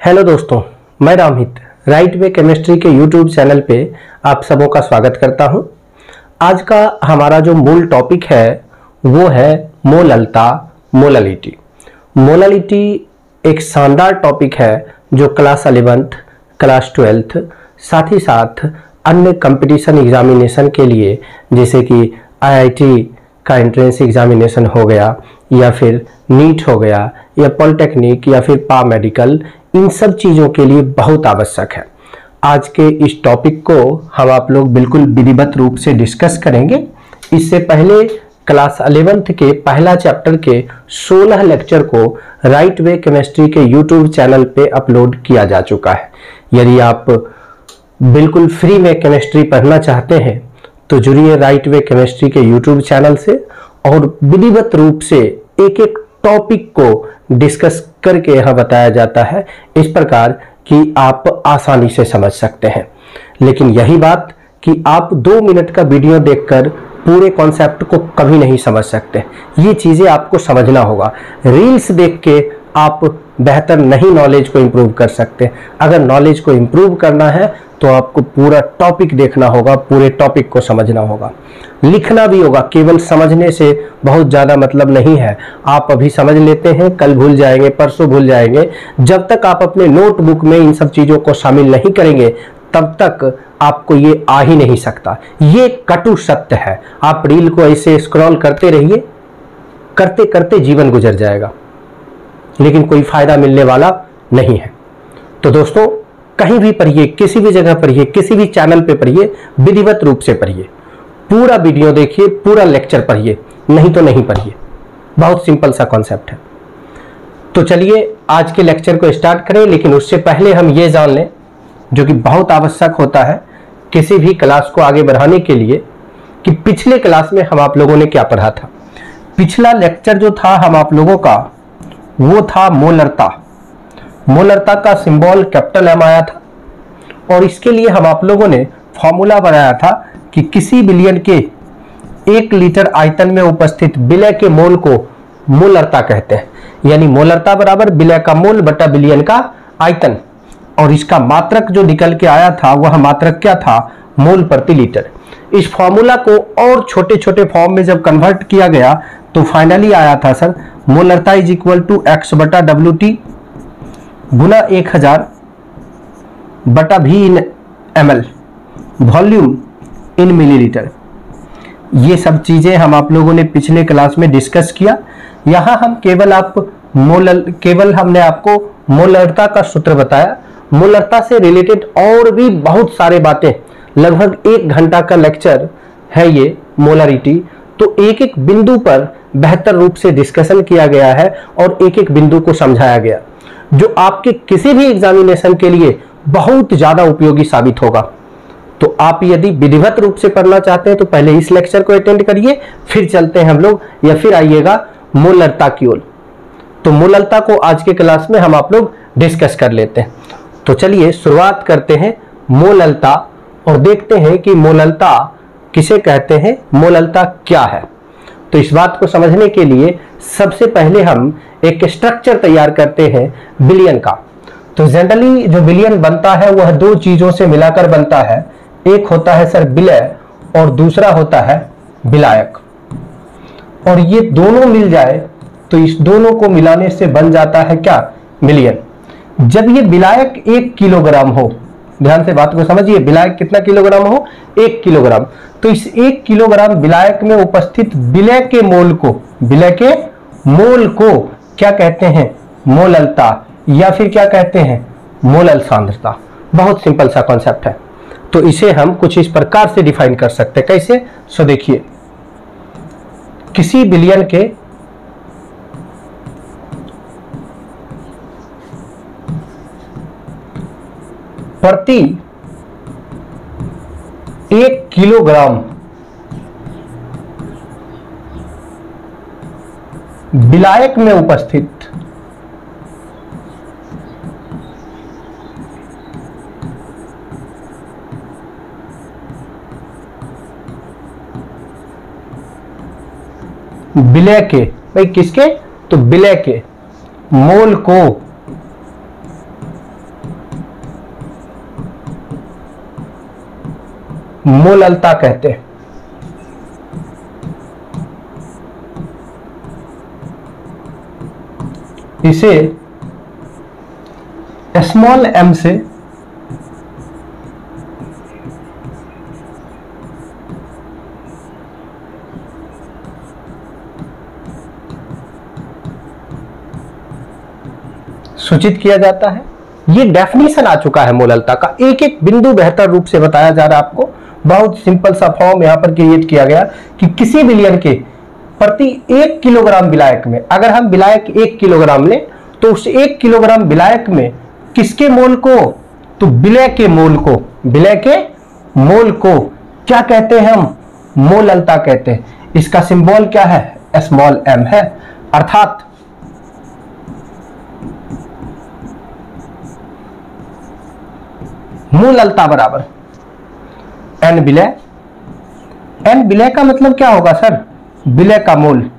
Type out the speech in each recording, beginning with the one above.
Hello दोस्तों, मैं Ramhit right way chemistry के यूट्यूब चैनल पे आप सबों का स्वागत करता हूं। आज का हमारा जो मूल टॉपिक है वो है मोललता, मोललिटी। मोललिटी एक शानदार टॉपिक है जो क्लास 11th, क्लास 12th, साथ ही साथ अन्य कंपटीशन एग्जामिनेशन के लिए जैसे कि आईआईटी का एंट्रेंस एग्जामिनेशन हो गया या फिर नीट हो गया या पॉलिटेक्निक या फिर पारामेडिकल, इन सब चीज़ों के लिए बहुत आवश्यक है। आज के इस टॉपिक को हम आप लोग बिल्कुल विधिवत रूप से डिस्कस करेंगे। इससे पहले क्लास 11th के पहला चैप्टर के 16 लेक्चर को राइट वे केमिस्ट्री के यूट्यूब चैनल पे अपलोड किया जा चुका है। यदि आप बिल्कुल फ्री में केमिस्ट्री पढ़ना चाहते हैं तो जुड़िए राइट वे केमिस्ट्री के यूट्यूब चैनल से और विधिवत रूप से एक एक टॉपिक को डिस्कस करके यहाँ बताया जाता है इस प्रकार कि आप आसानी से समझ सकते हैं। लेकिन यही बात कि आप 2 मिनट का वीडियो देखकर पूरे कॉन्सेप्ट को कभी नहीं समझ सकते। ये चीज़ें आपको समझना होगा। रील्स देख के आप बेहतर नहीं नॉलेज को इम्प्रूव कर सकते। अगर नॉलेज को इम्प्रूव करना है तो आपको पूरा टॉपिक देखना होगा, पूरे टॉपिक को समझना होगा, लिखना भी होगा। केवल समझने से बहुत ज़्यादा मतलब नहीं है। आप अभी समझ लेते हैं, कल भूल जाएंगे, परसों भूल जाएंगे। जब तक आप अपने नोटबुक में इन सब चीज़ों को शामिल नहीं करेंगे तब तक आपको ये आ ही नहीं सकता। ये कटु सत्य है। आप रील को ऐसे स्क्रॉल करते रहिए, करते करते जीवन गुजर जाएगा, लेकिन कोई फायदा मिलने वाला नहीं है। तो दोस्तों, कहीं भी पढ़िए, किसी भी जगह पढ़िए, किसी भी चैनल पे पढ़िए, विधिवत रूप से पढ़िए, पूरा वीडियो देखिए, पूरा लेक्चर पढ़िए, नहीं तो नहीं पढ़िए। बहुत सिंपल सा कॉन्सेप्ट है। तो चलिए आज के लेक्चर को स्टार्ट करें। लेकिन उससे पहले हम ये जान लें, जो कि बहुत आवश्यक होता है किसी भी क्लास को आगे बढ़ाने के लिए, कि पिछले क्लास में हम आप लोगों ने क्या पढ़ा था। पिछला लेक्चर जो था हम आप लोगों का वो था मोलरता। मोलरता का सिंबल कैपिटल M आया था और इसके लिए हम आप लोगों ने फॉर्मूला बनाया था कि किसी बिलियन के 1 लीटर आयतन में उपस्थित विलय के मोल को मोलरता कहते हैं। यानी मोलरता बराबर विलय का मोल बटा बिलियन का आयतन। और इसका मात्रक जो निकल के आया था वह मात्रक क्या था? मोल प्रति लीटर। इस फॉर्मूला को और छोटे छोटे फॉर्म में जब कन्वर्ट किया गया तो फाइनली आया था सर, मोलरता इज इक्वल टू x बटा WT गुना 1000 बटा V in ml, volume in millilitre. ये सब चीजें हम आप लोगों ने पिछले क्लास में डिस्कस किया। यहाँ हम केवल हमने आपको मोलरता का सूत्र बताया। मोलरता से रिलेटेड और भी बहुत सारे बातें, लगभग 1 घंटा का लेक्चर है ये मोलरिटी। तो एक एक बिंदु पर बेहतर रूप से डिस्कशन किया गया है और एक एक बिंदु को समझाया गया, जो आपके किसी भी एग्जामिनेशन के लिए बहुत ज्यादा उपयोगी साबित होगा। तो आप यदि विधिवत रूप से पढ़ना चाहते हैं तो पहले इस लेक्चर को अटेंड करिए, फिर चलते हैं हम लोग, या फिर आइएगा मोलरता की ओर। तो मोलरता को आज के क्लास में हम आप लोग डिस्कस कर लेते हैं। तो चलिए शुरुआत करते हैं मोलरता और देखते हैं कि मोलरता किसे कहते हैं, मोलरता क्या है। तो इस बात को समझने के लिए सबसे पहले हम एक स्ट्रक्चर तैयार करते हैं बिलियन का। तो जनरली जो बिलियन बनता है वह 2 चीजों से मिलाकर बनता है। एक होता है सर विलय और दूसरा होता है विलायक। और ये दोनों मिल जाए तो इस दोनों को मिलाने से बन जाता है क्या? मिलियन। जब ये विलायक 1 किलोग्राम हो, ध्यान से बात को समझिए, विलायक कितना किलोग्राम हो? 1 किलोग्राम। तो इस 1 किलोग्राम विलायक में उपस्थित विलय के मोल को क्या कहते हैं? मोललता, या फिर क्या कहते हैं? मोलल सांद्रता। बहुत सिंपल सा कॉन्सेप्ट है। तो इसे हम कुछ इस प्रकार से डिफाइन कर सकते हैं। कैसे? सो देखिए, किसी बिलियन के प्रति 1 किलोग्राम विलायक में उपस्थित विलय के, भाई किसके? तो विलय के मोल को मोललता कहते हैं। इसे स्मॉल m से सूचित किया जाता है। ये डेफिनेशन आ चुका है मोललता का, एक एक बिंदु बेहतर रूप से बताया जा रहा है आपको। बहुत सिंपल सा फॉर्म यहां पर क्रिएट किया गया कि किसी विलयन के प्रति 1 किलोग्राम विलायक में, अगर हम विलायक 1 किलोग्राम लें तो उस 1 किलोग्राम विलायक में किसके मोल को, तो विलय के मोल को, विलय के मोल को क्या कहते हैं हम, मोललता कहते हैं। इसका सिंबल क्या है, स्मॉल m है। अर्थात मोललता बराबर n विलय। n विलय का मतलब क्या होगा सर, विलय का मोल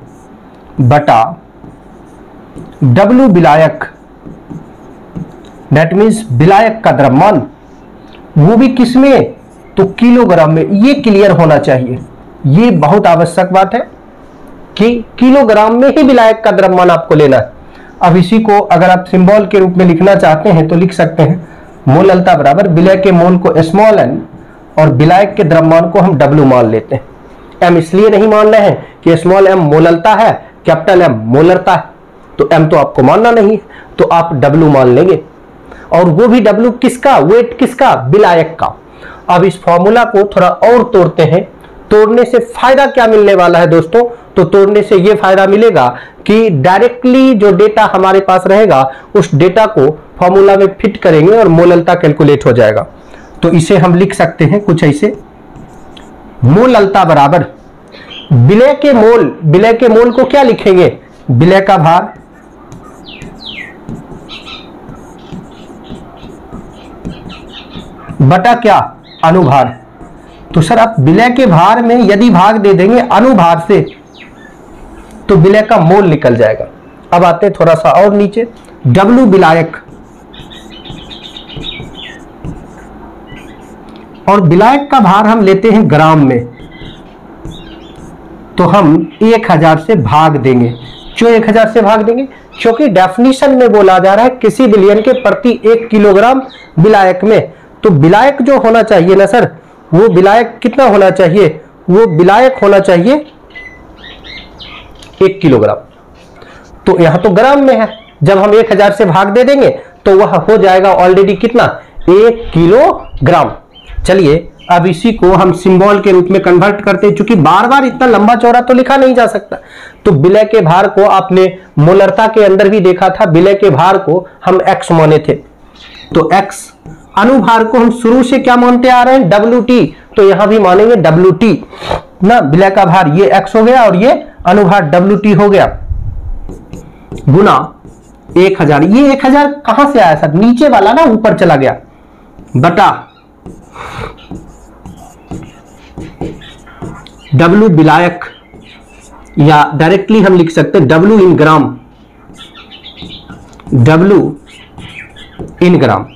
बटा W विलायक, दैट मीन्स विलायक का द्रव्यमान, वो भी किसमें, तो किलोग्राम में। ये क्लियर होना चाहिए, ये बहुत आवश्यक बात है कि किलोग्राम में ही विलायक का द्रव्यमान आपको लेना है। अब इसी को अगर आप सिंबल के रूप में लिखना चाहते हैं तो लिख सकते हैं मोललता बराबर विलय के मोल को स्मॉल n और विलायक के द्रव्यमान को हम W मान लेते हैं। m इसलिए नहीं मान रहे हैं कि स्मॉल m मोललता है, कैपिटल M मोलरता है, तो m तो आपको मानना नहीं है, तो आप W मान लेंगे। और वो भी W किसका, वेट किसका, विलायक का। अब इस फॉर्मूला को थोड़ा और तोड़ते हैं। तोड़ने से फायदा क्या मिलने वाला है दोस्तों, तो तोड़ने से ये फायदा मिलेगा कि डायरेक्टली जो डेटा हमारे पास रहेगा उस डेटा को फॉर्मूला में फिट करेंगे और मोललता कैलकुलेट हो जाएगा। तो इसे हम लिख सकते हैं कुछ ऐसे, मोललता बराबर विलय के मोल, विलय के मोल को क्या लिखेंगे, विलय का भार बटा क्या, अनुभार। तो सर आप विलय के भार में यदि भाग दे देंगे अनुभार से तो विलय का मोल निकल जाएगा। अब आते हैं थोड़ा सा और नीचे, W विलायक, और विलायक का भार हम लेते हैं ग्राम में, तो हम 1000 से भाग देंगे। क्यों 1000 से भाग देंगे, क्योंकि डेफिनेशन में बोला जा रहा है किसी विलयन के प्रति 1 किलोग्राम विलायक में। तो विलायक जो होना चाहिए ना सर, वो विलायक कितना होना चाहिए, वो विलायक होना चाहिए 1 किलोग्राम। तो यहां तो ग्राम में है, जब हम 1000 से भाग दे देंगे तो वह हो जाएगा ऑलरेडी कितना, 1 किलोग्राम। चलिए अब इसी को हम सिंबल के रूप में कन्वर्ट करते हैं, क्योंकि बार बार इतना लंबा चौड़ा तो लिखा नहीं जा सकता। तो विलय के भार को आपने मोलरता के अंदर भी देखा था, विलय के भार को हम x माने थे, तो x। अनुभार को हम शुरू से क्या मानते आ रहे हैं, WT, तो यहां भी मानेंगे WT ना। विलय का भार ये x हो गया और ये अनुभार WT हो गया, गुना 1000। ये 1000 कहां से आया सर, नीचे वाला ना ऊपर चला गया, बटा W विलायक, या डायरेक्टली हम लिख सकते हैं W इन ग्राम, W इन ग्राम।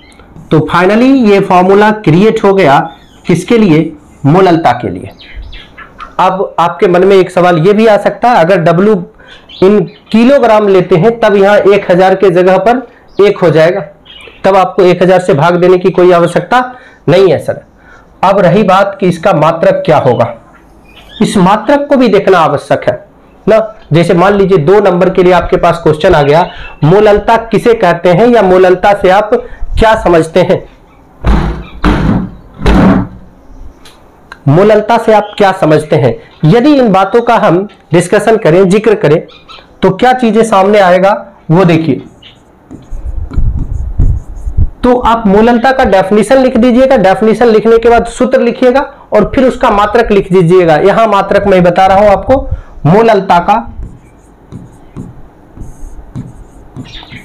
तो फाइनली ये फॉर्मूला क्रिएट हो गया किसके लिए, मोललता के लिए। अब आपके मन में एक सवाल ये भी आ सकता है, अगर W इन किलोग्राम लेते हैं तब यहाँ 1000 के जगह पर 1 हो जाएगा, तब आपको 1000 से भाग देने की कोई आवश्यकता नहीं है सर। अब रही बात कि इसका मात्रक क्या होगा, इस मात्रक को भी देखना आवश्यक है ना। जैसे मान लीजिए 2 नंबर के लिए आपके पास क्वेश्चन आ गया, मोललता किसे कहते हैं, या मोललता से आप क्या समझते हैं, मोललता से आप क्या समझते हैं। यदि इन बातों का हम डिस्कशन करें, जिक्र करें, तो क्या चीजें सामने आएगा वो देखिए। तो आप मोललता का डेफिनेशन लिख दीजिएगा, डेफिनेशन लिखने के बाद सूत्र लिखिएगा और फिर उसका मात्रक लिख दीजिएगा। यहां मात्रक मैं बता रहा हूं आपको, मोललता का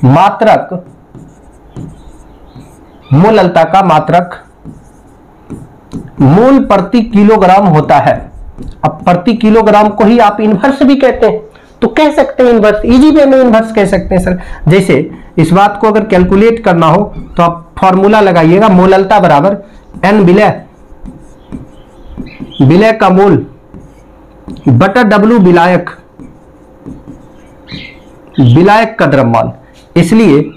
मात्रक, मोललता का मात्रक मोल प्रति किलोग्राम होता है। अब प्रति किलोग्राम को ही आप इनवर्स भी कहते हैं, तो कह सकते हैं इनवर्स, इजी वे में इनवर्स कह सकते हैं सर। जैसे इस बात को अगर कैलकुलेट करना हो तो आप फॉर्मूला लगाइएगा, मोललता बराबर n विलय विलय का मोल बटा W विलायक, विलायक का द्रव्यमान, इसलिए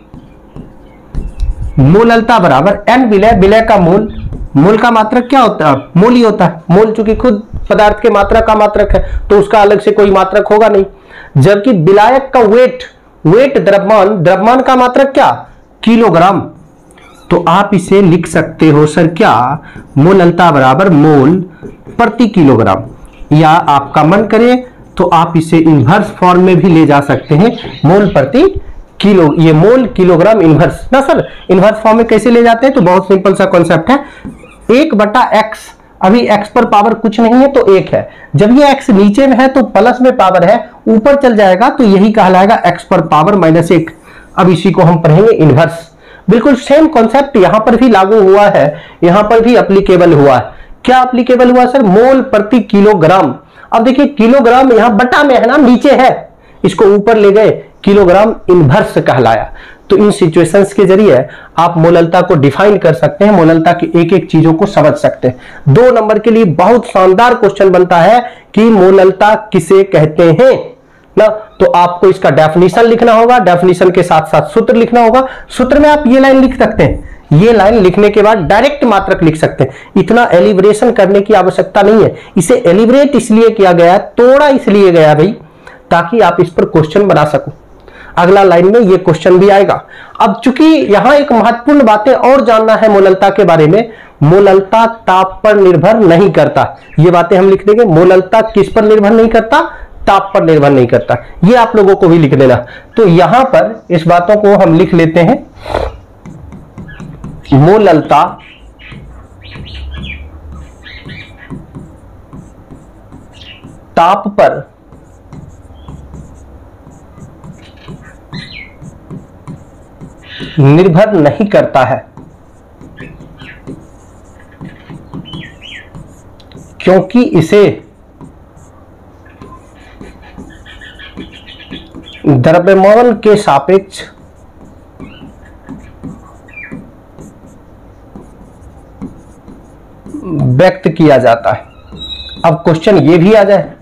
मोललता बराबर n विलय, विलय का मोल, मोल का मात्रक क्या होता है? मोल ही होता है। मोल चूंकि खुद पदार्थ के मात्रा का मात्रक है तो उसका अलग से कोई मात्रक होगा नहीं, जबकि विलायक का वेट, वेट द्रव्यमान, द्रव्यमान का मात्रक क्या? किलोग्राम। तो आप इसे लिख सकते हो सर क्या? मोललता बराबर मोल प्रति किलोग्राम, या आपका मन करे तो आप इसे इन्वर्स फॉर्म में भी ले जा सकते हैं, मोल प्रति किलो, ये मोल किलोग्राम इन्वर्स ना सर। इन्वर्स फॉर्म में कैसे ले जाते हैं? तो बहुत सिंपल सा कॉन्सेप्ट है, 1/x, अभी x पर पावर कुछ नहीं है तो 1 है, जब ये x नीचे में है तो प्लस में पावर है, ऊपर चल जाएगा तो यही कहलाएगा x पर पावर -1। अब इसी को हम पढ़ेंगे इन्वर्स। बिल्कुल सेम कॉन्सेप्ट यहां पर भी लागू हुआ है, यहां पर भी एप्लीकेबल हुआ है। क्या एप्लीकेबल हुआ सर? मोल प्रति किलोग्राम। अब देखिए किलोग्राम यहां बटा में है ना, नीचे है, इसको ऊपर ले गए, किलोग्राम इन्वर्स कहलाया। तो इन सिचुएशंस के जरिए आप मोललता को डिफाइन कर सकते हैं, मोललता की एक एक चीजों को समझ सकते हैं। 2 नंबर के लिए बहुत शानदार क्वेश्चन बनता है कि मोललता किसे कहते हैं ना, तो आपको इसका डेफिनेशन लिखना होगा, डेफिनेशन के साथ साथ सूत्र लिखना होगा। सूत्र में आप ये लाइन लिख सकते हैं, ये लाइन लिखने के बाद डायरेक्ट मात्रक लिख सकते हैं, इतना एलिब्रेशन करने की आवश्यकता नहीं है। इसे एलिब्रेट इसलिए किया गया, तोड़ा इसलिए गया भाई, ताकि आप इस पर क्वेश्चन बना सको। अगला लाइन में ये क्वेश्चन भी आएगा। अब चूंकि यहां एक महत्वपूर्ण बातें और जानना है मोललता के बारे में, मोललता ताप पर निर्भर नहीं करता, ये बातें हम लिख देंगे। मोललता किस पर निर्भर नहीं करता? ताप पर निर्भर नहीं करता, ये आप लोगों को भी लिख देना। तो यहां पर इस बातों को हम लिख लेते हैं, मोललता ताप पर निर्भर नहीं करता है, क्योंकि इसे द्रव्यमान के सापेक्ष व्यक्त किया जाता है। अब क्वेश्चन ये भी आ जाए,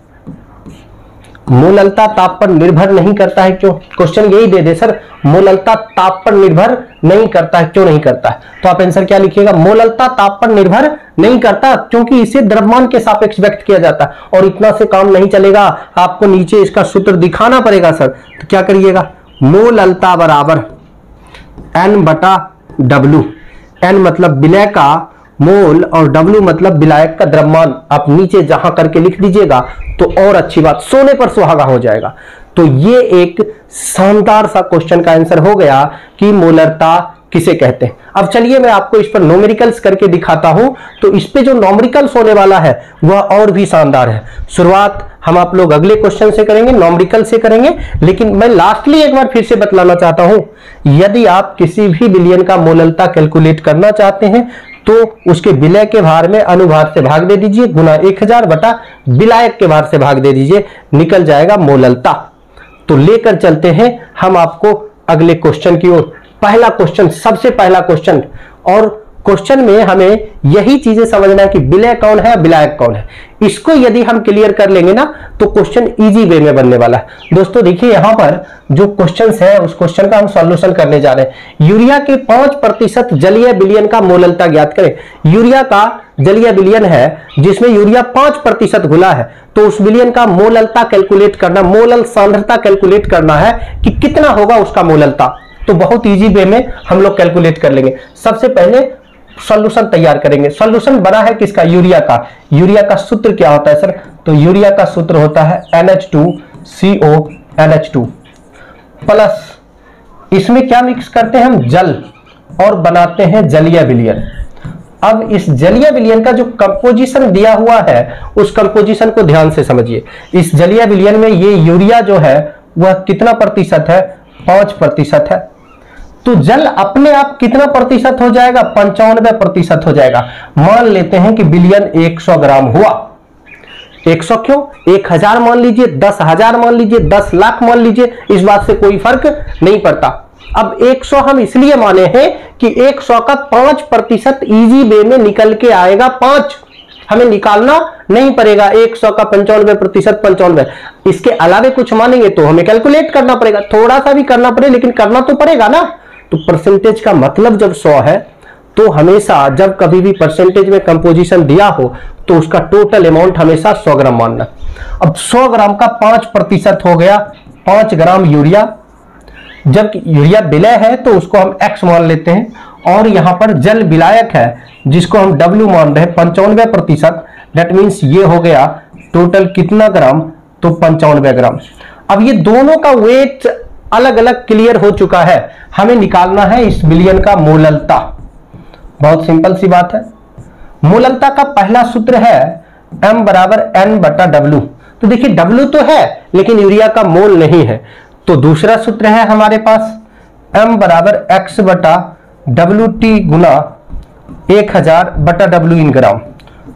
मोललता ताप पर निर्भर नहीं करता है क्यों? क्वेश्चन यही दे दे सर, मोललता ताप पर निर्भर नहीं करता है, क्यों नहीं करता है? तो आप आंसर क्या लिखिएगा? मोललता ताप पर निर्भर नहीं करता क्योंकि इसे द्रव्यमान के सापेक्ष व्यक्त किया जाता है। और इतना से काम नहीं चलेगा, आपको नीचे इसका सूत्र दिखाना पड़ेगा सर। तो क्या करिएगा? मोललता बराबर N/W, N मतलब विलय का मोल और W मतलब विलायक का द्रव्यमान। आप नीचे जहां करके लिख दीजिएगा तो और अच्छी बात, सोने पर सुहागा हो जाएगा। तो ये एक शानदार सा क्वेश्चन का आंसर हो गया कि मोललता किसे कहते हैं। अब चलिए मैं आपको इस पर नोमेरिकल्स करके दिखाता हूं। तो इस पे जो नोमेरिकल्स होने वाला है वह और भी शानदार है। शुरुआत हम आप लोग अगले क्वेश्चन से करेंगे, नोमेरिकल से करेंगे, लेकिन मैं लास्टली एक बार फिर से बतलाना चाहता हूं, यदि आप किसी भी विलयन का मोललता कैलकुलेट करना चाहते हैं तो उसके विलय के भार में अनुभार से भाग दे दीजिए, गुना 1000 बटा विलायक के भार से भाग दे दीजिए, निकल जाएगा मोललता। तो लेकर चलते हैं हम आपको अगले क्वेश्चन की ओर। पहला क्वेश्चन, सबसे पहला क्वेश्चन, और क्वेश्चन में हमें यही चीजें समझना है कि विलय कौन है, विलायक कौन है। इसको यदि हम क्लियर कर लेंगे ना तो क्वेश्चन इजी वे में बनने वाला है। दोस्तों देखिए यहां पर जो क्वेश्चंस है उस क्वेश्चन का हम सॉल्यूशन करने जा रहे हैं। यूरिया के 5% जलीय विलयन का मोललता ज्ञात करें। यूरिया का जलीय विलयन है जिसमें यूरिया 5% घुला है, तो उस विलयन का मोललता कैलकुलेट करना, मोलल सांद्रता कैलकुलेट करना है कि कितना होगा उसका मोललता। तो बहुत इजी वे में हम लोग कैलकुलेट कर लेंगे। सबसे पहले सॉल्यूशन तैयार करेंगे। सॉल्यूशन बना है किसका? यूरिया का। यूरिया का सूत्र क्या होता है सर? तो यूरिया का सूत्र होता है NH2CONH2 प्लस इसमें क्या मिक्स करते हैं हम? जल, और बनाते हैं जलीय विलयन। अब इस जलीय विलयन का जो कंपोजिशन दिया हुआ है उस कंपोजिशन को ध्यान से समझिए। इस जलीय विलयन में ये यूरिया जो है वह कितना प्रतिशत है? 5% है। तो जल अपने आप कितना प्रतिशत हो जाएगा? 95% हो जाएगा। मान लेते हैं कि विलयन 100 ग्राम हुआ। 100 क्यों? 1000 मान लीजिए, 10,000 मान लीजिए, 10 लाख मान लीजिए, इस बात से कोई फर्क नहीं पड़ता। अब 100 हम इसलिए माने हैं कि 100 का 5% इजी वे में निकल के आएगा 5। हमें निकालना नहीं पड़ेगा 100 का 95% 95, इसके अलावे कुछ मानेंगे तो हमें कैलकुलेट करना पड़ेगा, थोड़ा सा भी करना पड़े लेकिन करना तो पड़ेगा ना। तो परसेंटेज का मतलब जब 100 है तो हमेशा जब कभी भी परसेंटेज में कंपोजिशन दिया हो तो उसका टोटल अमाउंट हमेशा 100 ग्राम मानना। अब 100 ग्राम का 5% हो गया 5 ग्राम यूरिया। जब यूरिया विलय है तो उसको हम X मान लेते हैं, और यहां पर जल विलायक है जिसको हम W मान रहे हैं 95%, दैट मीन्स ये हो गया टोटल कितना ग्राम, तो 95 ग्राम। अब ये दोनों का वेट अलग अलग क्लियर हो चुका है, हमें निकालना है इस विलयन का मोललता। बहुत सिंपल सी बात है। मोललता का पहला सूत्र है M बराबर N बटा W। तो देखिए W तो है लेकिन यूरिया का मोल नहीं है, तो दूसरा सूत्र है हमारे पास M बराबर X बटा WT गुना 1000 बटा W इन ग्राम।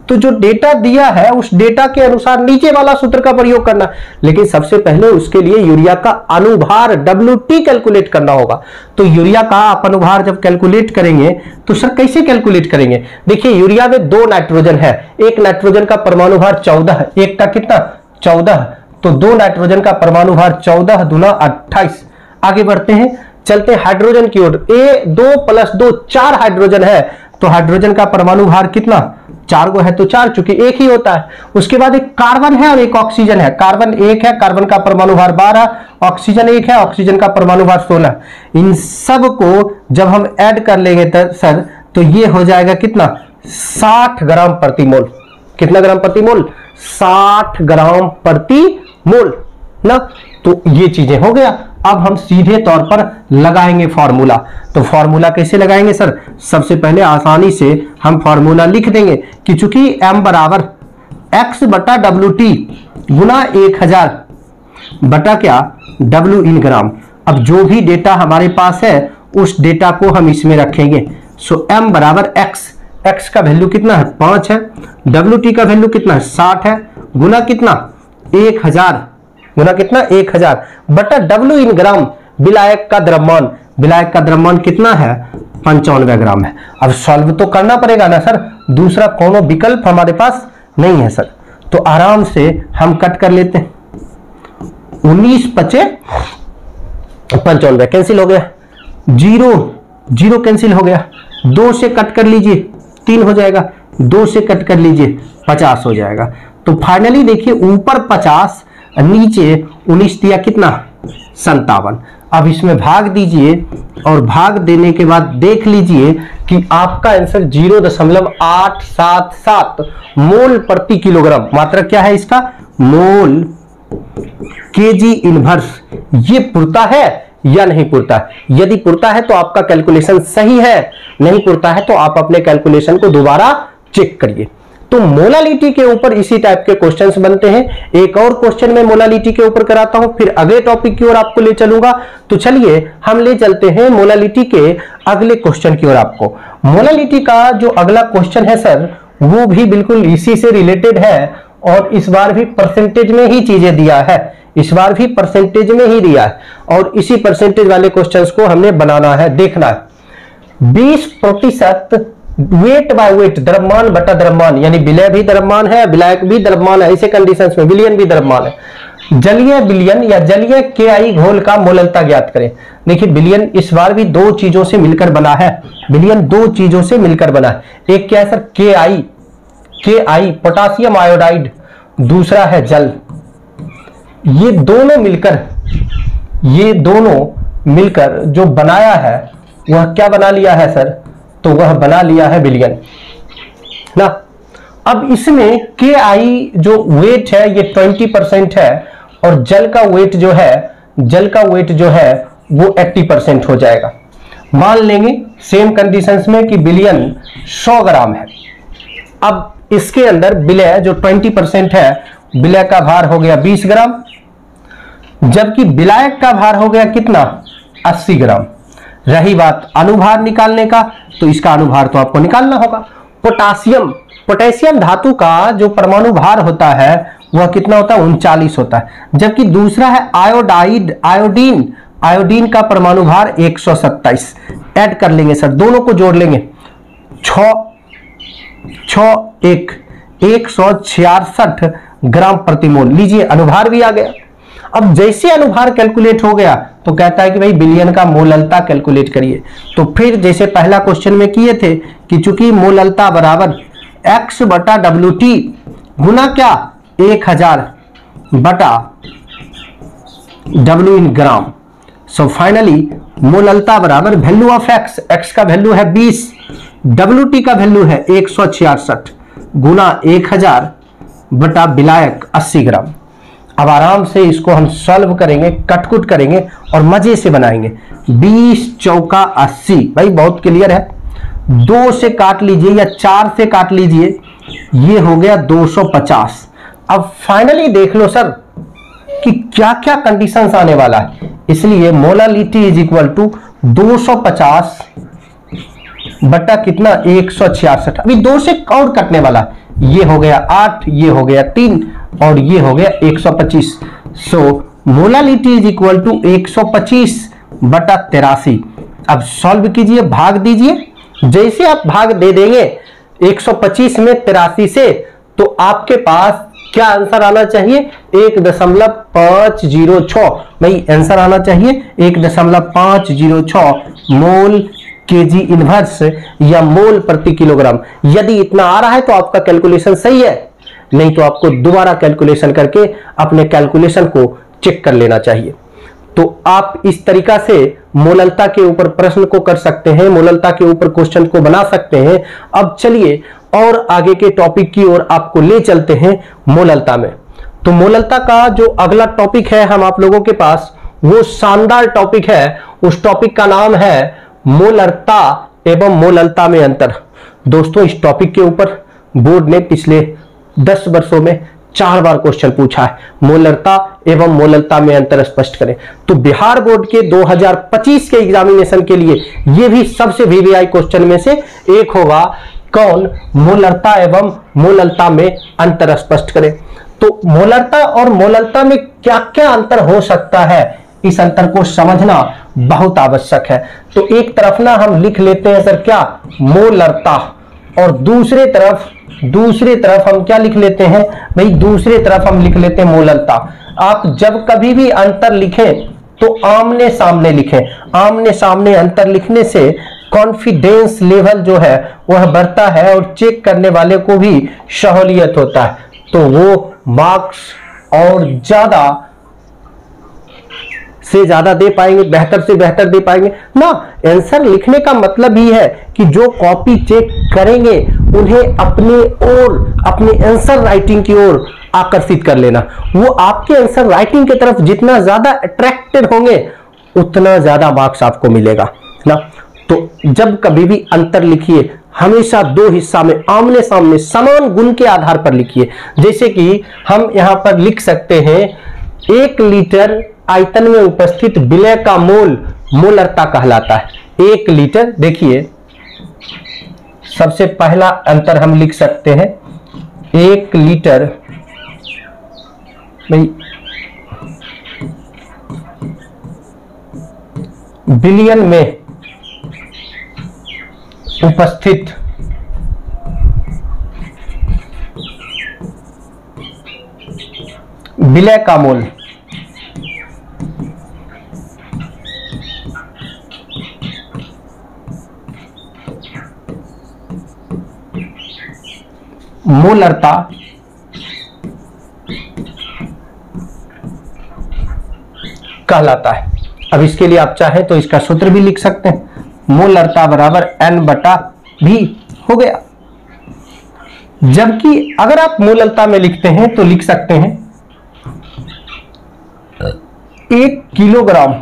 तो जो डेटा दिया है उस डेटा के अनुसार नीचे वाला सूत्र का प्रयोग करना, लेकिन सबसे पहले उसके लिए यूरिया का अनुभार WT कैलकुलेट करना होगा। तो यूरिया का आप अनुभार जब कैलकुलेट करेंगे तो सर कैसे कैलकुलेट करेंगे? देखिए यूरिया में 2 नाइट्रोजन है, एक नाइट्रोजन का परमाणु भार 14 है, एक का कितना 14, तो 2 नाइट्रोजन का परमाणु भार 14 दूना 28। आगे बढ़ते हैं, चलते हाइड्रोजन की ओर। A2 + 2 4 हाइड्रोजन है, तो हाइड्रोजन का परमाणु भार कितना 4 गो है तो 4, चूंकि एक ही होता है। उसके बाद एक कार्बन है और एक ऑक्सीजन है, कार्बन 1 है, कार्बन का परमाणु भार 12, ऑक्सीजन 1 है, ऑक्सीजन का परमाणु भार 16। इन सब को जब हम ऐड कर लेंगे सर तो ये हो जाएगा कितना 60 ग्राम प्रति मोल। कितना ग्राम प्रति मोल? 60 ग्राम प्रति मोल ना। तो ये चीजें हो गया। अब हम सीधे तौर पर लगाएंगे फॉर्मूला। तो फॉर्मूला कैसे लगाएंगे सर? सबसे पहले आसानी से हम फॉर्मूला लिख देंगे कि चूंकि M बराबर X बटा WT गुना 1000 बटा क्या W इन ग्राम। अब जो भी डेटा हमारे पास है उस डेटा को हम इसमें रखेंगे। सो M बराबर X का वैल्यू कितना है 5 है, WT का वैल्यू कितना है 60 है, गुना कितना 1000, गुना कितना 1000 बटा W इन ग्राम। विलायक का द्रव्यमान, विलायक का द्रव्यमान कितना है 95 ग्राम है। अब सॉल्व तो करना पड़ेगा ना सर, दूसरा कोनो विकल्प हमारे पास नहीं है सर। तो आराम से हम कट कर लेते हैं, 19 × 95 कैंसिल हो गया, 0 कैंसिल हो गया, 2 से कट कर लीजिए 3 हो जाएगा, 2 से कट कर लीजिए 50 हो जाएगा। तो फाइनली देखिए ऊपर 50 नीचे 19 दिया कितना 57। अब इसमें भाग दीजिए और भाग देने के बाद देख लीजिए कि आपका आंसर 0.877 मोल प्रति किलोग्राम। मात्रा क्या है इसका? मोल केजी इनवर्स। ये पुरता है या नहीं पुरता है? यदि पुरता है तो आपका कैलकुलेशन सही है, नहीं पुरता है तो आप अपने कैलकुलेशन को दोबारा चेक करिए। तो मोलालिटी के ऊपर इसी टाइप के क्वेश्चंस बनते हैं। एक और क्वेश्चन मैं मोलालिटी के ऊपर कराता हूं, फिर अगले टॉपिक की ओर आपको ले चलूंगा। तो चलिए हम ले चलते हैं मोलालिटी के अगले क्वेश्चन की ओर आपको। मोलालिटी का जो अगला क्वेश्चन है सर वो भी बिल्कुल इसी से रिलेटेड है, और इस बार भी परसेंटेज में ही चीजें दिया है, इस बार भी परसेंटेज में ही दिया है, और इसी परसेंटेज वाले क्वेश्चंस को हमने बनाना है, देखना है। 20% वेट बाय वेट, द्रव्यमान बटा द्रव्यमान, यानी विलय भी द्रव्यमान है, विलायक भी द्रव्यमान है, ऐसे कंडीशंस में विलयन भी द्रव्यमान है। जलीय विलयन या जलीय KI घोल का मोललता ज्ञात करें। देखिए विलयन इस बार भी 2 चीजों से मिलकर बना है, विलयन 2 चीजों से मिलकर बना है। एक क्या है सर KI पोटासियम आयोडाइड, दूसरा है जल। ये दोनों मिलकर जो बनाया है वह क्या बना लिया है सर? तो वह बना लिया है विलयन ना। अब इसमें KI जो वेट है ये 20% है, और जल का वेट जो है वो 80% हो जाएगा। मान लेंगे सेम कंडीशंस में कि विलयन 100 ग्राम है। अब इसके अंदर विलय जो 20% है, विलय का भार हो गया 20 ग्राम, जबकि विलायक का भार हो गया कितना 80 ग्राम। रही बात अनुभार निकालने का, तो इसका अनुभार तो आपको निकालना होगा। पोटेशियम धातु का जो परमाणु भार होता है वह कितना होता है 39 होता है, जबकि दूसरा है आयोडीन का परमाणु भार 127। ऐड कर लेंगे सर, दोनों को जोड़ लेंगे, 6 1 166 ग्राम प्रति मोल। लीजिए अनुभार भी आ गया। अब जैसे अनुभार कैलकुलेट हो गया तो कहता है कि भाई बिलियन का मोललता कैलकुलेट करिए। तो फिर जैसे पहला क्वेश्चन में किए थे कि चूंकि मोललता बराबर x बटा WT गुना क्या 1000 बटा W इन ग्राम। सो फाइनली मोललता बराबर वैल्यू ऑफ x का वैल्यू है 20, WT का वैल्यू है 166 गुना 1000 बटा विलायक 80 ग्राम। अब आराम से इसको हम सॉल्व करेंगे, कटकुट करेंगे और मजे से बनाएंगे। 20 चौका 80, भाई बहुत क्लियर है। 2 से काट लीजिए या 4 से काट लीजिए, ये हो गया 250। अब फाइनली देख लो सर कि क्या क्या कंडीशंस आने वाला है। इसलिए मोलालिटी इज इक्वल टू 250 बटा कितना 166। अभी 2 से और कटने वाला है, ये हो गया 8, ये हो गया 3 और ये हो गया 125। सो मोलालिटी इज इक्वल टू 125 बटा 83। अब सॉल्व कीजिए, भाग दीजिए। जैसे आप भाग दे देंगे 125 में 83 से, तो आपके पास क्या आंसर आना चाहिए 1.506। भाई आंसर आना चाहिए 1.506 मोल केजी इनवर्स या मोल प्रति किलोग्राम। यदि इतना आ रहा है तो आपका कैलकुलेशन सही है, नहीं तो आपको दोबारा कैलकुलेशन करके अपने कैलकुलेशन को चेक कर लेना चाहिए। तो आप इस तरीका से मोललता के ऊपर प्रश्न को कर सकते हैं, मोललता के ऊपर क्वेश्चन को बना सकते हैं। अब चलिए और आगे के टॉपिक की ओर आपको ले चलते हैं मोललता में। तो मोललता का जो अगला टॉपिक है हम आप लोगों के पास, वो शानदार टॉपिक है। उस टॉपिक का नाम है मोलरता एवं मोललता में अंतर। दोस्तों इस टॉपिक के ऊपर बोर्ड ने पिछले 10 वर्षों में 4 बार क्वेश्चन पूछा है। मोलरता एवं मोललता में अंतर स्पष्ट करें। तो बिहार बोर्ड के 2025 के एग्जामिनेशन के लिए यह भी सबसे वीवीआई क्वेश्चन में से एक होगा। कौन? मोलरता एवं मोललता में अंतर स्पष्ट करें। तो मोलरता और मोललता में क्या क्या अंतर हो सकता है, इस अंतर को समझना बहुत आवश्यक है। तो एक तरफ ना हम लिख लेते हैं सर क्या, मोलरता, और दूसरे तरफ हम क्या लिख लेते हैं भाई, दूसरे तरफ हम लिख लेते हैं मोललता। आप जब कभी भी अंतर लिखें तो आमने सामने लिखें। आमने सामने अंतर लिखने से कॉन्फिडेंस लेवल जो है वह बढ़ता है और चेक करने वाले को भी सहूलियत होता है, तो वो मार्क्स और ज्यादा से ज्यादा दे पाएंगे, बेहतर से बेहतर दे पाएंगे ना। आंसर लिखने का मतलब ही है कि जो कॉपी चेक करेंगे उन्हें अपने ओर, अपने आंसर राइटिंग की ओर आकर्षित कर लेना। वो आपके आंसर राइटिंग की तरफ जितना ज्यादा अट्रैक्टेड होंगे उतना ज्यादा मार्क्स आपको मिलेगा ना। तो जब कभी भी अंतर लिखिए हमेशा 2 हिस्सा में आमने सामने समान गुण के आधार पर लिखिए। जैसे कि हम यहां पर लिख सकते हैं 1 लीटर आयतन में उपस्थित विलय का मोल मोलरता कहलाता है। 1 लीटर, देखिए सबसे पहला अंतर हम लिख सकते हैं 1 लीटर भाई बिलियन में उपस्थित विलय का मोल मोलरता कहलाता है। अब इसके लिए आप चाहें तो इसका सूत्र भी लिख सकते हैं, मोलरता बराबर N बटा V हो गया। जबकि अगर आप मोललता में लिखते हैं तो लिख सकते हैं 1 किलोग्राम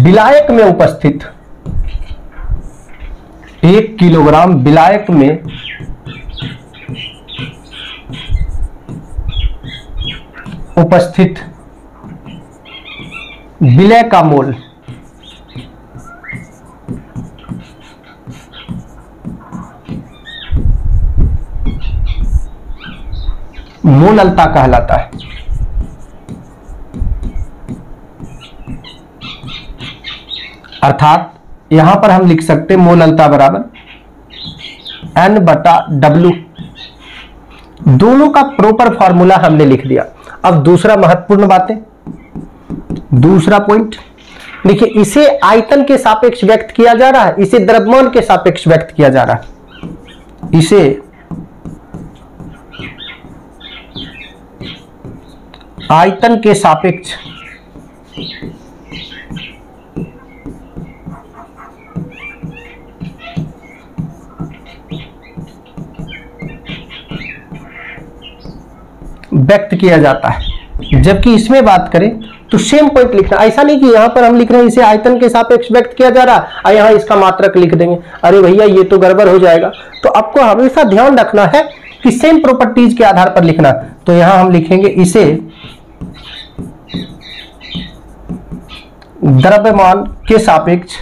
विलायक में उपस्थित, 1 किलोग्राम विलायक में उपस्थित विलय का मोल मोललता कहलाता है। अर्थात यहां पर हम लिख सकते हैं मोललता बराबर N/W। दोनों का प्रॉपर फॉर्मूला हमने लिख दिया। अब दूसरा महत्वपूर्ण बात है, दूसरा पॉइंट देखिए, इसे आयतन के सापेक्ष व्यक्त किया जा रहा है, इसे द्रव्यमान के सापेक्ष व्यक्त किया जा रहा है। इसे आयतन के सापेक्ष व्यक्त किया जाता है, जबकि इसमें बात करें तो सेम पॉइंट लिखना। ऐसा नहीं कि यहां पर हम लिख रहे हैं इसे आयतन के सापेक्ष व्यक्त किया जा रहा है और यहां इसका मात्रक लिख देंगे, अरे भैया ये तो गड़बड़ हो जाएगा। तो आपको हमेशा ध्यान रखना है कि सेम प्रॉपर्टीज के आधार पर लिखना। तो यहां हम लिखेंगे इसे द्रव्यमान के सापेक्ष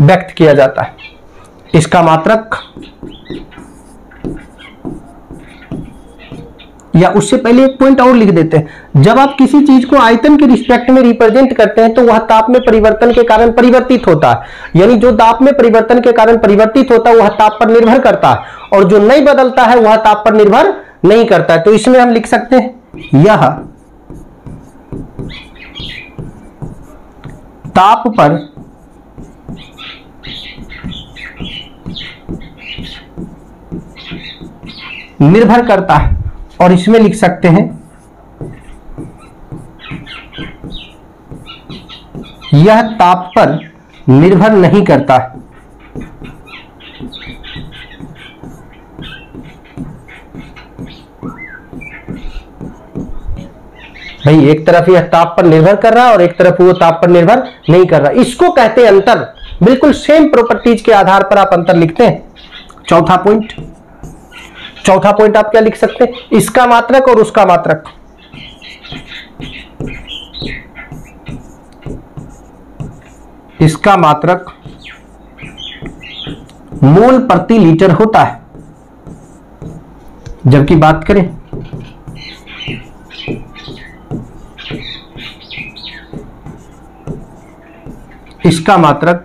व्यक्त किया जाता है। इसका मात्रक, या उससे पहले एक पॉइंट और लिख देते हैं, जब आप किसी चीज को आयतन के रिस्पेक्ट में रिप्रेजेंट करते हैं तो वह ताप में परिवर्तन के कारण परिवर्तित होता है। यानी जो ताप में परिवर्तन के कारण परिवर्तित होता है वह ताप पर निर्भर करता है, और जो नहीं बदलता है वह ताप पर निर्भर नहीं करता है। तो इसमें हम लिख सकते हैं यह ताप पर निर्भर करता है, और इसमें लिख सकते हैं यह ताप पर निर्भर नहीं करता है। भाई एक तरफ यह ताप पर निर्भर कर रहा है और एक तरफ वो ताप पर निर्भर नहीं कर रहा, इसको कहते हैं अंतर। बिल्कुल सेम प्रॉपर्टीज के आधार पर आप अंतर लिखते हैं। चौथा पॉइंट आप क्या लिख सकते हैं, इसका मात्रक और उसका मात्रक। इसका मात्रक मोल प्रति लीटर होता है, जबकि बात करें इसका मात्रक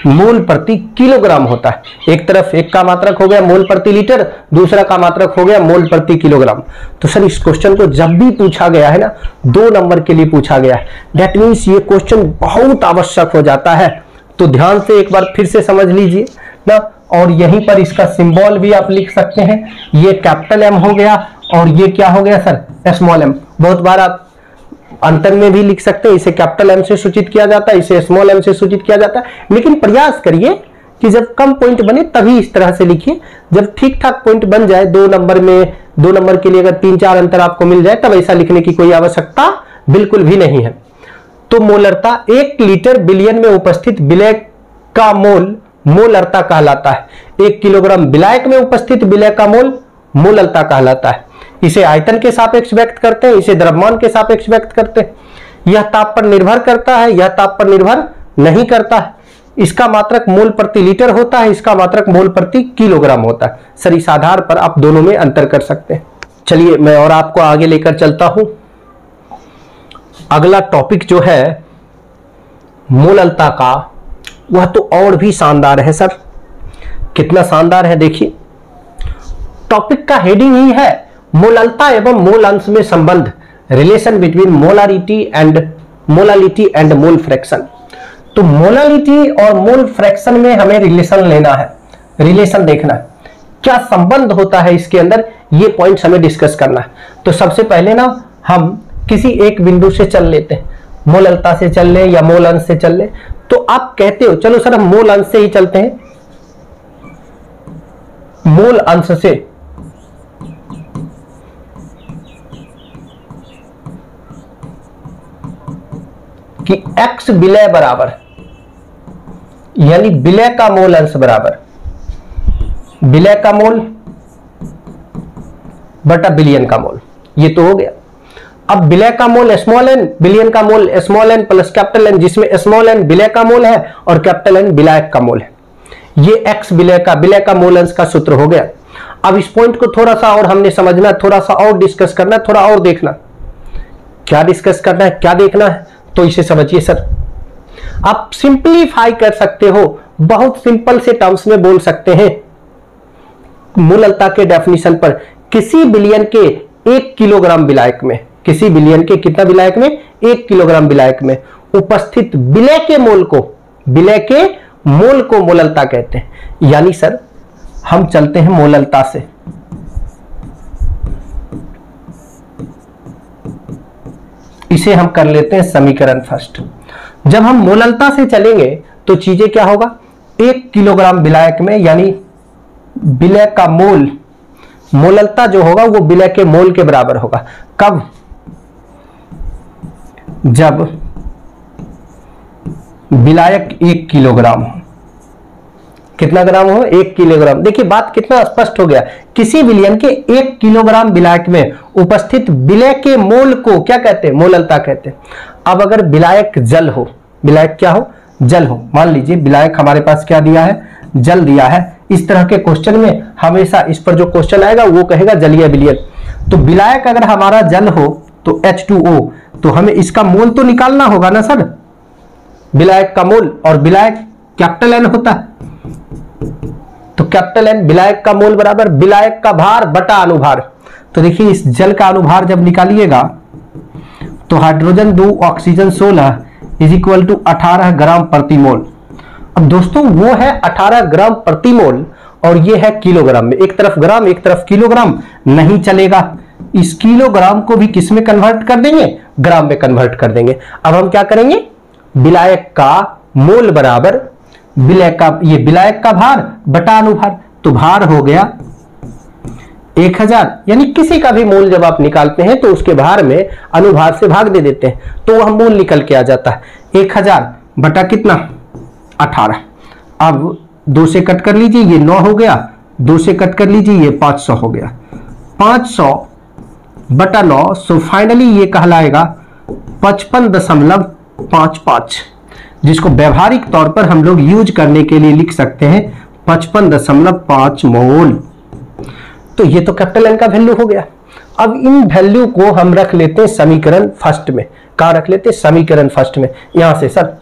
मोल प्रति किलोग्राम होता है। एक तरफ एक का मात्रक हो गया मोल प्रति लीटर, दूसरा का मात्रक हो गया मोल प्रति किलोग्राम। तो सर इस क्वेश्चन को जब भी पूछा गया है ना, 2 नंबर के लिए पूछा गया है, दैट मीन्स ये क्वेश्चन बहुत आवश्यक हो जाता है। तो ध्यान से एक बार फिर से समझ लीजिए ना, और यहीं पर इसका सिंबल भी आप लिख सकते हैं। ये कैपिटल एम हो गया और ये क्या हो गया सर, स्मॉल एम। बहुत बार आप अंतर में भी लिख सकते हैं, इसे कैपिटल एम से सूचित किया जाता है, इसे स्मॉल एम से सूचित किया जाता है। लेकिन प्रयास करिए कि जब कम पॉइंट बने तभी इस तरह से लिखिए। जब ठीक ठाक पॉइंट बन जाए 2 नंबर में, 2 नंबर के लिए अगर 3-4 अंतर आपको मिल जाए तब ऐसा लिखने की कोई आवश्यकता बिल्कुल भी नहीं है। तो मोलरता 1 लीटर बिलियन में उपस्थित विलय का मोल मोलरता कहलाता है। 1 किलोग्राम विलायक में उपस्थित विलय का मोल मोलरता कहलाता है। इसे आयतन के सापेक्ष व्यक्त करते हैं, इसे द्रव्यमान के सापेक्ष व्यक्त करते हैं। यह ताप पर निर्भर करता है, यह ताप पर निर्भर नहीं करता है। इसका मात्रक मोल प्रति लीटर होता है, इसका मात्रक मोल प्रति किलोग्राम होता है। सर इस आधार पर आप दोनों में अंतर कर सकते हैं। चलिए मैं और आपको आगे लेकर चलता हूं। अगला टॉपिक जो है मोललता का, वह तो और भी शानदार है सर। कितना शानदार है देखिए, टॉपिक का हेडिंग ही है मोललता एवं मोल अंश में संबंध, relation between molarity and mole fraction. तो मोलारिटी और मोल फ्रैक्शन में हमें रिलेशन लेना है, रिलेशन देखना है, क्या संबंध होता है इसके अंदर, ये पॉइंट्स हमें डिस्कस करना है। तो सबसे पहले ना हम किसी एक बिंदु से चल लेते हैं, मोललता से चल ले या मोल अंश से चल ले। तो आप कहते हो चलो सर हम मोल अंश से ही चलते हैं। मोल अंश से कि x विलय बराबर, यानी विलय का मोल अंश बराबर विलय का मोल बटा बिलियन का मोल, ये तो हो गया। अब विलय का मोल स्मॉल एन, बिलियन का मोल small N plus capital N, जिसमें स्मॉल एन विलय का मोल है और कैपिटल एन विलायक का मोल है। ये एक्स विलय का मोल अंश का सूत्र हो गया। अब इस पॉइंट को थोड़ा सा और हमने समझना, थोड़ा सा और डिस्कस करना, थोड़ा और देखना। क्या डिस्कस करना है, क्या देखना है, तो इसे समझिए सर। आप सिंपलीफाई कर सकते हो, बहुत सिंपल से टर्म्स में बोल सकते हैं। मूललता के डेफिनेशन पर किसी बिलियन के 1 किलोग्राम विलायक में, किसी बिलियन के कितना विलायक में, 1 किलोग्राम विलायक में उपस्थित विलय के मोल को मोललता कहते हैं। यानी सर हम चलते हैं मोललता से। इसे हम कर लेते हैं समीकरण फर्स्ट। जब हम मोललता से चलेंगे तो चीजें क्या होगा, 1 किलोग्राम विलायक में यानी विलय का मोल, मोललता जो होगा वो विलय के मोल के बराबर होगा। कब, जब विलायक 1 किलोग्राम हो। कितना ग्राम हो, 1 किलोग्राम। देखिए बात कितना स्पष्ट हो गया। किसी विलयन के 1 किलोग्राम विलायक में उपस्थित विलय के मोल को क्या कहते हैं, मोललता कहते हैं। अब अगर विलायक जल हो, विलायक क्या हो, जल हो, मान लीजिए विलायक हमारे पास क्या दिया है, जल दिया है। इस तरह के क्वेश्चन में हमेशा इस पर जो क्वेश्चन आएगा वो कहेगा जलीय विलयन। तो विलायक अगर हमारा जल हो तो H2O, तो हमें इसका मोल तो निकालना होगा ना सर, विलायक का मोल, और विलायक कैपिटल एन होता है। तो कैपिटल एन विलायक का मोल बराबर विलायक का भार बटा अनुभार। तो देखिए इस जल का अनुभार जब निकालिएगा तो hydrogen 2 oxygen 16 is equal to 18 gram प्रति मोल। अब दोस्तों वो है 18 ग्राम प्रति मोल और ये है किलोग्राम में। एक तरफ ग्राम एक तरफ किलोग्राम, नहीं चलेगा। इस किलोग्राम को भी किस में कन्वर्ट कर देंगे, ग्राम में कन्वर्ट कर देंगे। अब हम क्या करेंगे, विलायक का मोल बराबर विलय का, ये विलायक का भार बटा अनुभार। तो भार हो गया 1000, यानी किसी का भी मोल जब आप निकालते हैं तो उसके भार में अनुभार से भाग दे देते हैं तो वह मोल निकल के आ जाता है। 1000 बटा कितना, 18। अब 2 से कट कर लीजिए, ये 9 हो गया। 2 से कट कर लीजिए, ये 500 हो गया। 500 बटा 9, सो फाइनली ये कहलाएगा 55.55, जिसको व्यवहारिक तौर पर हम लोग यूज करने के लिए लिख सकते हैं 55.5 मोल। तो ये तो कैपिटल एन का वैल्यू हो गया। अब इन वैल्यू को हम रख लेते हैं समीकरण फर्स्ट में। कहां रख लेते हैं, समीकरण फर्स्ट में। यहां से सर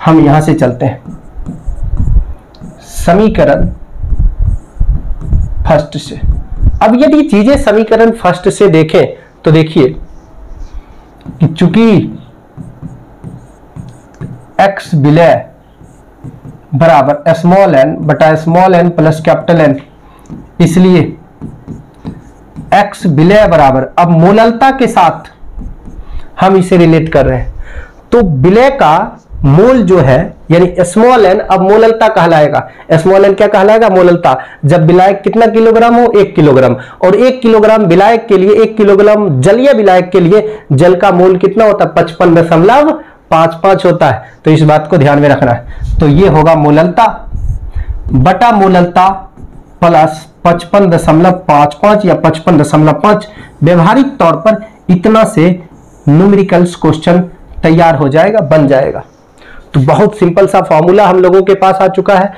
हम यहां से चलते हैं समीकरण फर्स्ट से। अब यदि चीजें समीकरण फर्स्ट से देखें तो देखिए कि चूंकि x विलय बराबर स्मॉल एन बटा small N plus capital n, इसलिए x विलय बराबर, अब मोललता के साथ हम इसे रिलेट कर रहे हैं तो विलय का मोल जो है यानी स्मॉल एन अब मोललता कहलाएगा। स्मॉल एन क्या कहलाएगा, मोललता। जब विलायक कितना किलोग्राम हो, 1 किलोग्राम, और 1 किलोग्राम विलायक के लिए, 1 किलोग्राम जलीय विलायक के लिए जल का मोल कितना होता है, 55.55 होता है। तो इस बात को ध्यान में रखना है। तो ये होगा मोललता बटा मोललता प्लस 55.55 या 55.5। व्यवहारिक तौर पर इतना से न्यूमेरिकल्स क्वेश्चन तैयार हो जाएगा, बन जाएगा। तो बहुत सिंपल सा फॉर्मूला हम लोगों के पास आ चुका है।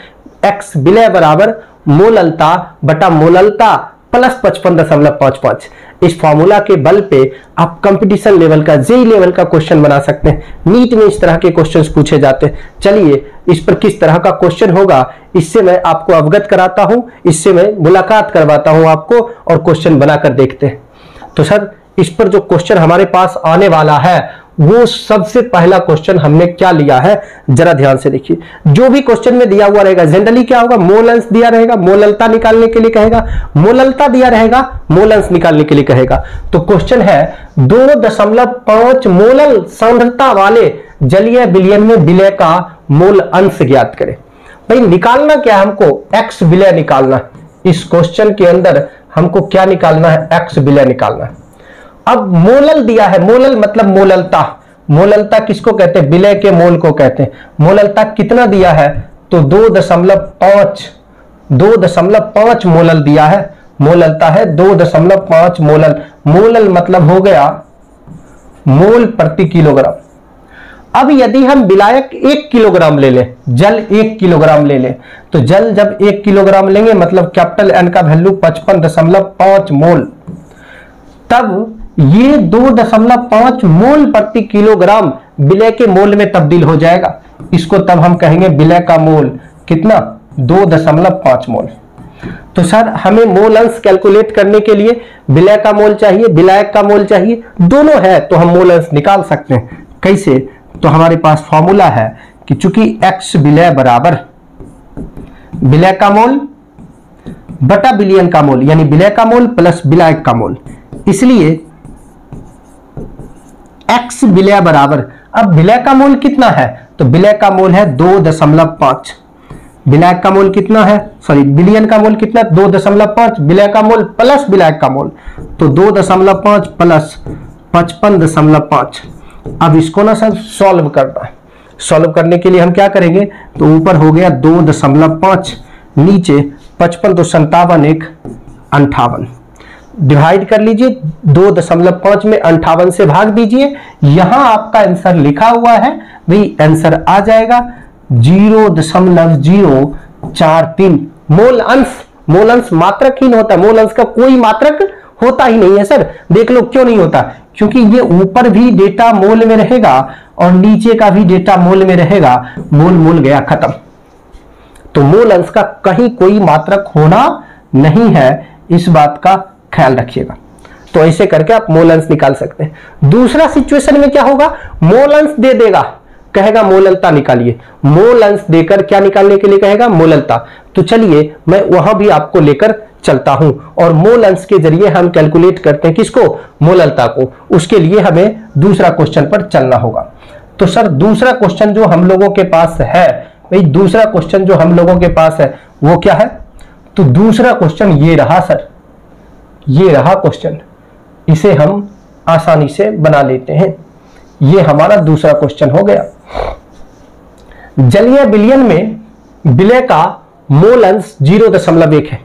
x विलय बराबर मोललता बटा मोललता प्लस 55.55। इस फॉर्मूला के बल पे आप कंपटीशन लेवल का, जेई लेवल का क्वेश्चन बना सकते हैं। नीट में इस तरह के क्वेश्चंस पूछे जाते हैं। चलिए इस पर किस तरह का क्वेश्चन होगा इससे मैं आपको अवगत कराता हूं, इससे मैं मुलाकात करवाता हूं आपको और क्वेश्चन बनाकर देखते हैं। तो सर इस पर जो क्वेश्चन हमारे पास आने वाला है वो सबसे पहला क्वेश्चन हमने क्या लिया है, जरा ध्यान से देखिए। जो भी क्वेश्चन में दिया हुआ रहेगा जनरली क्या होगा, मोल अंश दिया रहेगा, मोललता निकालने के लिए कहेगा, मोललता दिया रहेगा, मोल अंश निकालने के लिए कहेगा। तो क्वेश्चन है 2.5 मोलल सांद्रता वाले जलीय विलयन में विलय का मोल अंश ज्ञात करें। भाई निकालना क्या है हमको, x विलय निकालना है। इस क्वेश्चन के अंदर हमको क्या निकालना है, x विलय निकालना है। अब मोलल दिया है, मोलल मतलब मोललता। मोललता किसको कहते हैं, विलय के मोल को कहते हैं। मोललता कितना दिया है तो 2.5 मोलल दिया है। मोललता है 2.5 मोलल। मोलल मतलब हो गया मोल प्रति किलोग्राम। अब यदि हम विलायक 1 किलोग्राम ले लें, जल 1 किलोग्राम ले लें, तो जल जब 1 किलोग्राम लेंगे मतलब कैपिटल एन का वैल्यू 55.5 मोल, तब ये 2.5 मोल प्रति किलोग्राम विलय के मोल में तब्दील हो जाएगा। इसको तब हम कहेंगे विलय का मोल कितना, 2.5 मोल। तो सर हमें मोल अंश कैलकुलेट करने के लिए विलय का मोल चाहिए, विलायक का मोल चाहिए, दोनों है तो हम मोल अंश निकाल सकते हैं। कैसे? तो हमारे पास फॉर्मूला है कि चूंकि x विलय बराबर विलय का मोल बटा विलयन का मोल, यानी विलय का मोल प्लस विलायक का मोल, इसलिए x विलय बराबर, अब विलय का मोल कितना है, तो विलय का मोल है 2.5, विलायक का मोल कितना है, सॉरी विलयन का मोल कितना, 2.5, विलय का मोल प्लस विलायक का मोल, तो 2.5 प्लस 55.5। अब इसको ना सर सॉल्व करना है। सॉल्व करने के लिए हम क्या करेंगे, तो ऊपर हो गया 2.5, नीचे 55 तो 57 1 58, डिवाइड कर लीजिए 2.5 में 58 से भाग दीजिए। यहां आपका आंसर लिखा हुआ है, वही आंसर आ जाएगा 0.043 मोल अंश। मोल अंश मात्रकहीन होता है, मोल अंश का कोई मात्रक होता ही नहीं है सर। देख लो क्यों नहीं होता, क्योंकि ये ऊपर भी डेटा मोल में रहेगा और नीचे का भी डेटा मोल में रहेगा। मोल मोल गया खत्म। तो मोल अंश का कहीं कोई मात्रक होना नहीं है, इस बात का ख्याल रखिएगा। तो ऐसे करके आप मोल अंश निकाल सकते हैं। दूसरा सिचुएशन में क्या होगा, मोल अंश दे देगा, कहेगा मोललता निकालिए। मोल अंश देकर क्या निकालने के लिए कहेगा, मोललता। तो चलिए मैं वहां भी आपको लेकर चलता हूं और मोल अंश के जरिए हम कैलकुलेट करते हैं किसको, मोललता को। उसके लिए हमें दूसरा क्वेश्चन पर चलना होगा। तो सर दूसरा क्वेश्चन जो हम लोगों के पास है, भाई दूसरा क्वेश्चन जो हम लोगों के पास है वो क्या है, तो दूसरा क्वेश्चन ये रहा सर, ये रहा क्वेश्चन। इसे हम आसानी से बना लेते हैं। ये हमारा दूसरा क्वेश्चन हो गया। जलीय विलयन में विलय का मोल अंश 0.1 है।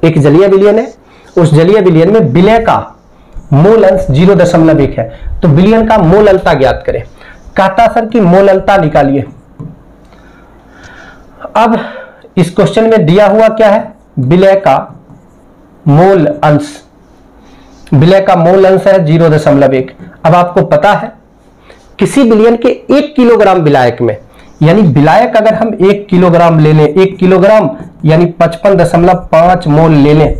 एक जलीय विलयन है, उस जलीय विलयन में विलय का मोल अंश 0.1 है। तो विलयन का मोललता ज्ञात करें। कहता सर कि मोललता निकालिए। अब इस क्वेश्चन में दिया हुआ क्या है, विलय का मोल अंश। विलय का मोल अंश है 0.1। अब आपको पता है किसी विलयन के 1 किलोग्राम विलायक में, यानी विलायक अगर हम 1 किलोग्राम ले लें, 1 किलोग्राम यानी 55.5 मोल ले लें,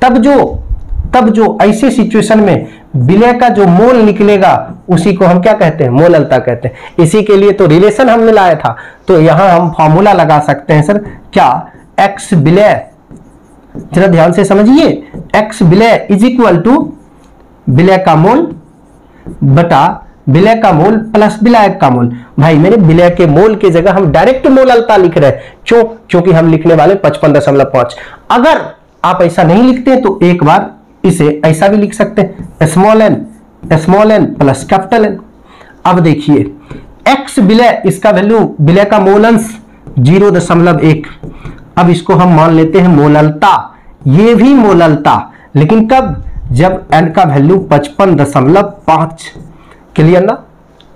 तब जो ऐसे सिचुएशन में विलय का जो मोल निकलेगा उसी को हम क्या कहते हैं, मोललता कहते हैं। इसी के लिए तो रिलेशन हमने लाया था। तो यहां हम फॉर्मूला लगा सकते हैं सर, क्या, एक्स विलय, जरा ध्यान से समझिए, एक्स विलय इज इक्वल टू विलय का मोल बटा विलय का मोल प्लस विलायक का मोल। भाई मैंने विलय के मोल की जगह हम डायरेक्ट मोललता लिख रहे हैं। क्यों? क्योंकि हम लिखने वाले 55.5। अगर आप ऐसा नहीं लिखते तो एक बार इसे ऐसा भी लिख सकते हैं, small N plus capital n. अब देखिए एक्स विलय, इसका वैल्यू विलय का मोल अंश 0.1। अब इसको हम मान लेते हैं मोललता। ये भी मोललता, लेकिन कब, जब n का वैल्यू 55.5। क्लियर ना?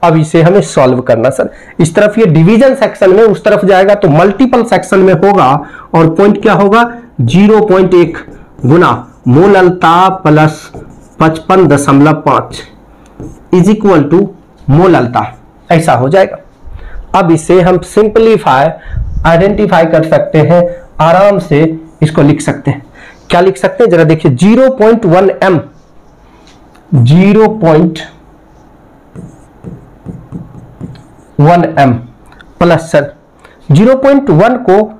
अब इसे हमें सॉल्व करना सर। इस तरफ ये डिवीजन सेक्शन में, उस तरफ जाएगा तो मल्टीपल सेक्शन में होगा और पॉइंट क्या होगा, 0.1 गुना मोललता प्लस 55.5 इज इक्वल टू मोललता, ऐसा हो जाएगा। अब इसे हम सिंपलीफाई, आइडेंटिफाई कर सकते हैं, आराम से इसको लिख सकते हैं। क्या लिख सकते हैं, जरा देखिए, 0.1 m, 0.1 m प्लस सर 0.1 को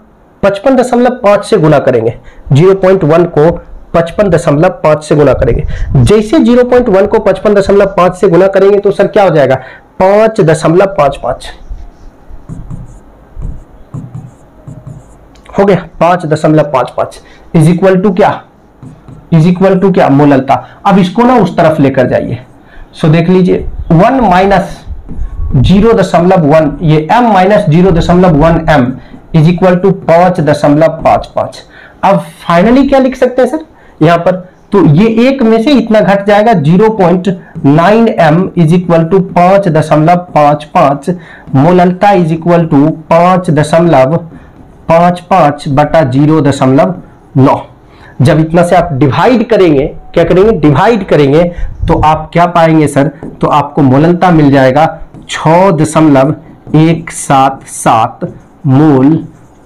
55.5 से गुना करेंगे। 0.1 को 55.5 से गुना करेंगे। जैसे 0.1 को 55.5 से गुना करेंगे तो सर क्या हो जाएगा, 5.55 हो गया। 5.55 इज इक्वल टू क्या, इज इक्वल टू क्या, मोललता। अब इसको ना उस तरफ लेकर जाइए। सो देख लीजिए 1 माइनस 0.1, ये m minus 0.1 m is equal to 5.55। अब फाइनली क्या लिख सकते हैं सर, यहां पर, तो ये एक में से इतना घट जाएगा 0.9 m इज इक्वल टू 5.55 मोललता इज इक्वल टू 5.55 बटा 0.9। जब इतना से आप डिवाइड करेंगे, क्या करेंगे, डिवाइड करेंगे, तो आप क्या पाएंगे सर, तो आपको मोललता मिल जाएगा 6.177 मोल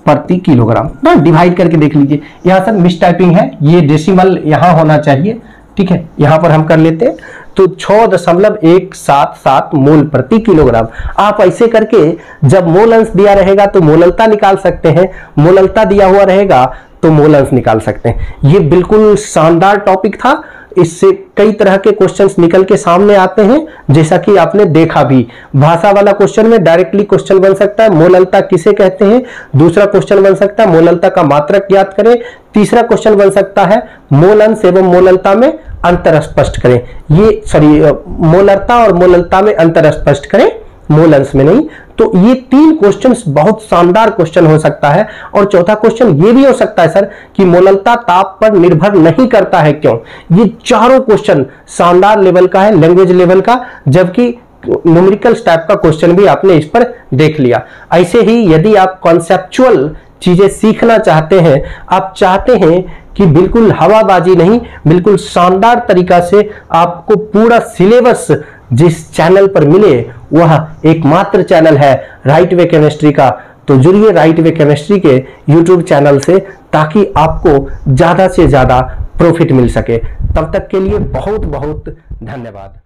प्रति किलोग्राम ना। डिवाइड करके देख लीजिए, यहां सर मिस टाइपिंग है, ये डेसिमल यहां होना चाहिए, ठीक है, यहां पर हम कर लेते हैं। तो 6.177 मोल प्रति किलोग्राम। आप ऐसे करके जब मोल अंश दिया रहेगा तो मोललता निकाल सकते हैं, मोललता दिया हुआ रहेगा तो मोल अंश निकाल सकते हैं। ये बिल्कुल शानदार टॉपिक था, इससे कई तरह के क्वेश्चंस निकल के सामने आते हैं, जैसा कि आपने देखा भी। भाषा वाला क्वेश्चन में डायरेक्टली क्वेश्चन बन सकता है, मोललता किसे कहते हैं। दूसरा क्वेश्चन बन सकता है, मोललता का मात्रक ज्ञात करें। तीसरा क्वेश्चन बन सकता है, मोल अंश एवं मोललता में अंतर स्पष्ट करें। ये सॉरी, मोललता और मोललता में अंतर स्पष्ट करें, मोल अंश में नहीं। तो ये 3 क्वेश्चंस बहुत शानदार क्वेश्चन हो सकता है। और चौथा क्वेश्चन ये भी हो सकता है सर कि मोललता ताप पर निर्भर नहीं करता है, क्यों। ये चारों क्वेश्चन शानदार लेवल का है, लैंग्वेज लेवल का, जबकि न्यूमेरिकल्स टाइप का क्वेश्चन भी आपने इस पर देख लिया। ऐसे ही यदि आप कॉन्सेप्चुअल चीजें सीखना चाहते हैं, आप चाहते हैं कि बिल्कुल हवाबाजी नहीं, बिल्कुल शानदार तरीका से आपको पूरा सिलेबस जिस चैनल पर मिले वह एकमात्र चैनल है राइट वे केमिस्ट्री का, तो जुड़िए राइट वे केमिस्ट्री के यूट्यूब चैनल से, ताकि आपको ज्यादा से ज्यादा प्रॉफिट मिल सके। तब तक के लिए बहुत बहुत धन्यवाद।